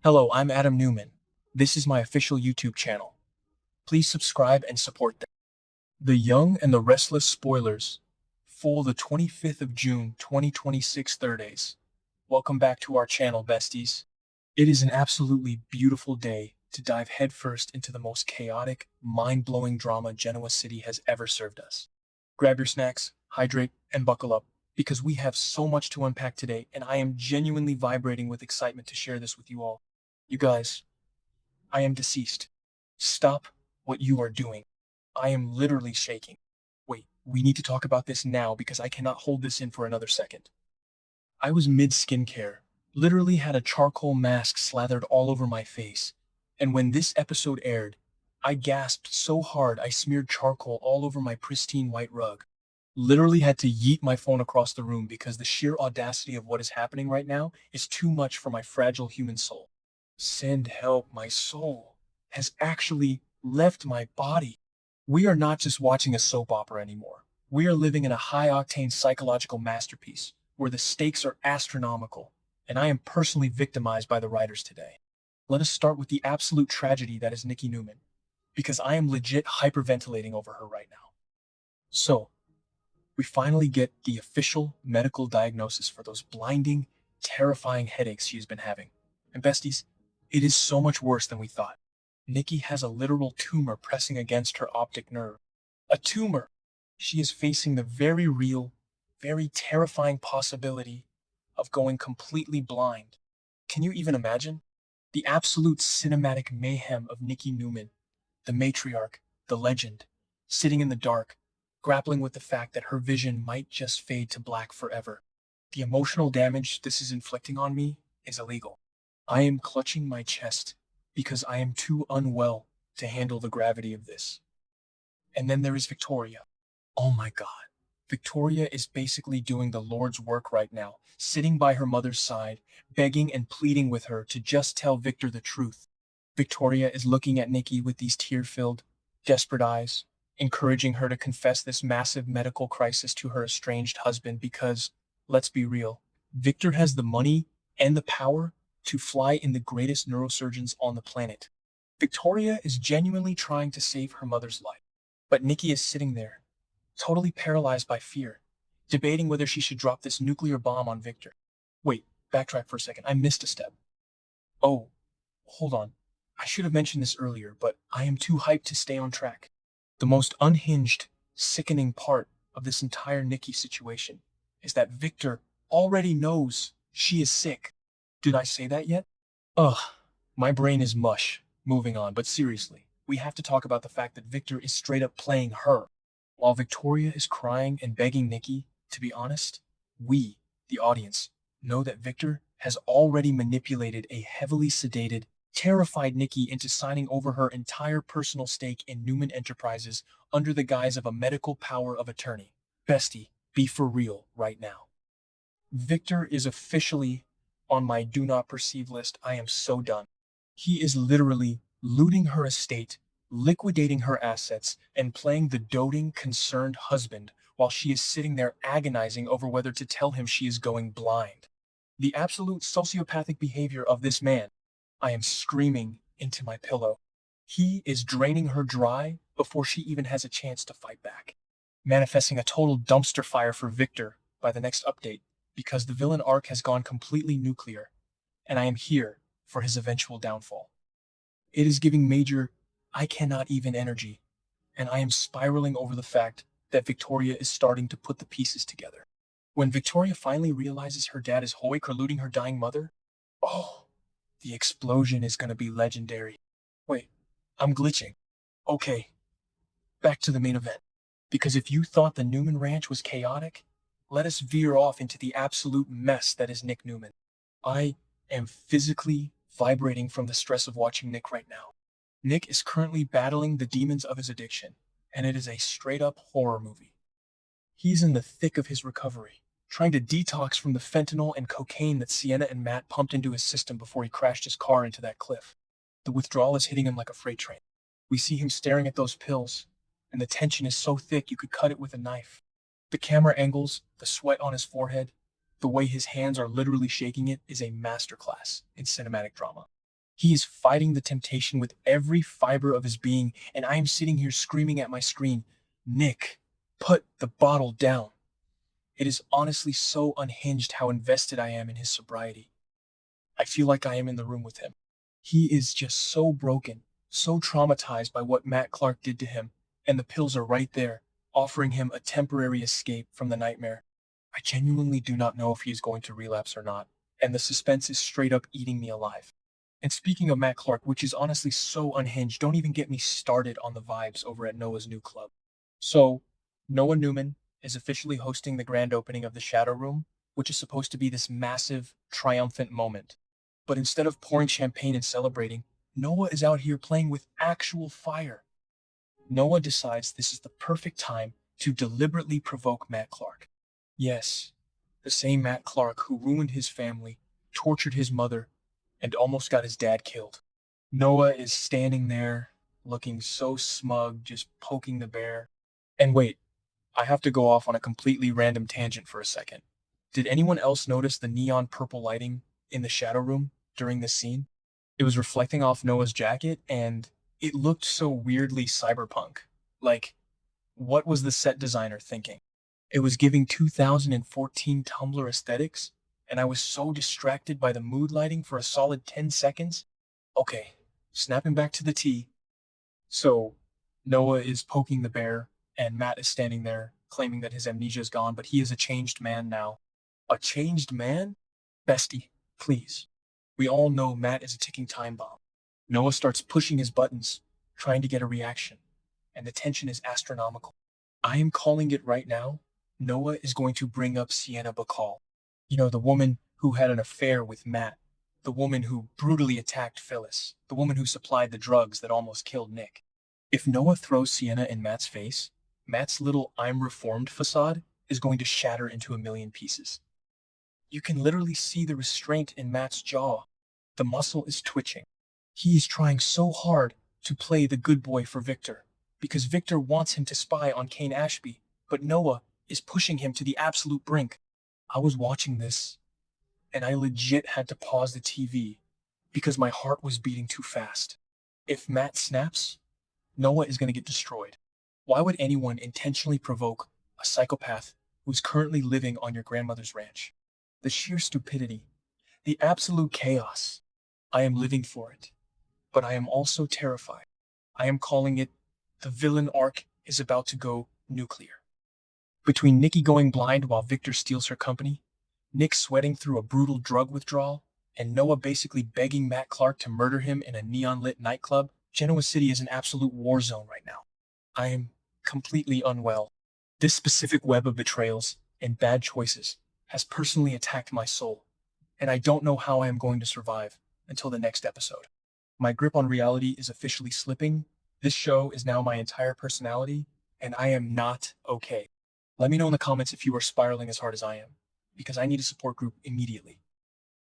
Hello, I'm Adam Newman. This is my official YouTube channel. Please subscribe and support them. The Young and the Restless spoilers. For the 25th of June, 2026 Thurdays. Welcome back to our channel, besties. It is an absolutely beautiful day to dive headfirst into the most chaotic, mind-blowing drama Genoa City has ever served us. Grab your snacks, hydrate, and buckle up, because we have so much to unpack today, and I am genuinely vibrating with excitement to share this with you all. You guys, I am deceased. Stop what you are doing. I am literally shaking. Wait, we need to talk about this now because I cannot hold this in for another second. I was mid-skincare, literally had a charcoal mask slathered all over my face, and when this episode aired, I gasped so hard I smeared charcoal all over my pristine white rug. Literally had to yeet my phone across the room because the sheer audacity of what is happening right now is too much for my fragile human soul. Send help, my soul has actually left my body. We are not just watching a soap opera anymore. We are living in a high-octane psychological masterpiece where the stakes are astronomical, and I am personally victimized by the writers today. Let us start with the absolute tragedy that is Nikki Newman, because I am legit hyperventilating over her right now. So, we finally get the official medical diagnosis for those blinding, terrifying headaches she has been having. And besties, it is so much worse than we thought. Nikki has a literal tumor pressing against her optic nerve. A tumor! She is facing the very real, very terrifying possibility of going completely blind. Can you even imagine? The absolute cinematic mayhem of Nikki Newman, the matriarch, the legend, sitting in the dark, grappling with the fact that her vision might just fade to black forever. The emotional damage this is inflicting on me is illegal. I am clutching my chest because I am too unwell to handle the gravity of this. And then there is Victoria. Oh my God. Victoria is basically doing the Lord's work right now, sitting by her mother's side, begging and pleading with her to just tell Victor the truth. Victoria is looking at Nikki with these tear-filled, desperate eyes, encouraging her to confess this massive medical crisis to her estranged husband because, let's be real, Victor has the money and the power to fly in the greatest neurosurgeons on the planet. Victoria is genuinely trying to save her mother's life, but Nikki is sitting there, totally paralyzed by fear, debating whether she should drop this nuclear bomb on Victor. Wait, backtrack for a second, I missed a step. Oh, hold on. I should have mentioned this earlier, but I am too hyped to stay on track. The most unhinged, sickening part of this entire Nikki situation is that Victor already knows she is sick. Did I say that yet? Ugh, my brain is mush. Moving on, but seriously, we have to talk about the fact that Victor is straight up playing her. While Victoria is crying and begging Nikki, to be honest, we, the audience, know that Victor has already manipulated a heavily sedated, terrified Nikki into signing over her entire personal stake in Newman Enterprises under the guise of a medical power of attorney. Bestie, be for real right now. Victor is officially on my do not perceive list. I am so done. He is literally looting her estate, liquidating her assets, and playing the doting, concerned husband while she is sitting there agonizing over whether to tell him she is going blind. The absolute sociopathic behavior of this man. I am screaming into my pillow. He is draining her dry before she even has a chance to fight back, manifesting a total dumpster fire for Victor by the next update, because the villain arc has gone completely nuclear, and I am here for his eventual downfall. It is giving major, I cannot even energy, and I am spiraling over the fact that Victoria is starting to put the pieces together. When Victoria finally realizes her dad is Hoik or looting her dying mother, oh, the explosion is going to be legendary. Wait, I'm glitching. Okay, back to the main event. Because if you thought the Newman Ranch was chaotic, let us veer off into the absolute mess that is Nick Newman. I am physically vibrating from the stress of watching Nick right now. Nick is currently battling the demons of his addiction, and it is a straight-up horror movie. He's in the thick of his recovery, trying to detox from the fentanyl and cocaine that Sienna and Matt pumped into his system before he crashed his car into that cliff. The withdrawal is hitting him like a freight train. We see him staring at those pills, and the tension is so thick you could cut it with a knife. The camera angles, the sweat on his forehead, the way his hands are literally shaking it is a masterclass in cinematic drama. He is fighting the temptation with every fiber of his being, and I am sitting here screaming at my screen, Nick, put the bottle down. It is honestly so unhinged how invested I am in his sobriety. I feel like I am in the room with him. He is just so broken, so traumatized by what Matt Clark did to him, and the pills are right there, offering him a temporary escape from the nightmare. I genuinely do not know if he is going to relapse or not, and the suspense is straight up eating me alive. And speaking of Matt Clark, which is honestly so unhinged, don't even get me started on the vibes over at Noah's new club. So, Noah Newman is officially hosting the grand opening of the Shadow Room, which is supposed to be this massive, triumphant moment. But instead of pouring champagne and celebrating, Noah is out here playing with actual fire. Noah decides this is the perfect time to deliberately provoke Matt Clark. Yes, the same Matt Clark who ruined his family, tortured his mother, and almost got his dad killed. Noah is standing there, looking so smug, just poking the bear. And wait, I have to go off on a completely random tangent for a second. Did anyone else notice the neon purple lighting in the shadow room during this scene? It was reflecting off Noah's jacket, and it looked so weirdly cyberpunk. Like, what was the set designer thinking? It was giving 2014 Tumblr aesthetics, and I was so distracted by the mood lighting for a solid 10 seconds. Okay, snapping back to the tea. So, Noah is poking the bear, and Matt is standing there, claiming that his amnesia is gone, but he is a changed man now. A changed man? Bestie, please. We all know Matt is a ticking time bomb. Noah starts pushing his buttons, trying to get a reaction, and the tension is astronomical. I am calling it right now. Noah is going to bring up Sienna Bacall. You know, the woman who had an affair with Matt, the woman who brutally attacked Phyllis, the woman who supplied the drugs that almost killed Nick. If Noah throws Sienna in Matt's face, Matt's little I'm reformed facade is going to shatter into a million pieces. You can literally see the restraint in Matt's jaw. The muscle is twitching. He is trying so hard to play the good boy for Victor, because Victor wants him to spy on Kane Ashby, but Noah is pushing him to the absolute brink. I was watching this, and I legit had to pause the TV because my heart was beating too fast. If Matt snaps, Noah is going to get destroyed. Why would anyone intentionally provoke a psychopath who's currently living on your grandmother's ranch? The sheer stupidity, the absolute chaos. I am living for it, but I am also terrified. I am calling it the villain arc is about to go nuclear. Between Nikki going blind while Victor steals her company, Nick sweating through a brutal drug withdrawal, and Noah basically begging Matt Clark to murder him in a neon-lit nightclub, Genoa City is an absolute war zone right now. I am completely unwell. This specific web of betrayals and bad choices has personally attacked my soul, and I don't know how I am going to survive until the next episode. My grip on reality is officially slipping. This show is now my entire personality, and I am not okay. Let me know in the comments if you are spiraling as hard as I am, because I need a support group immediately.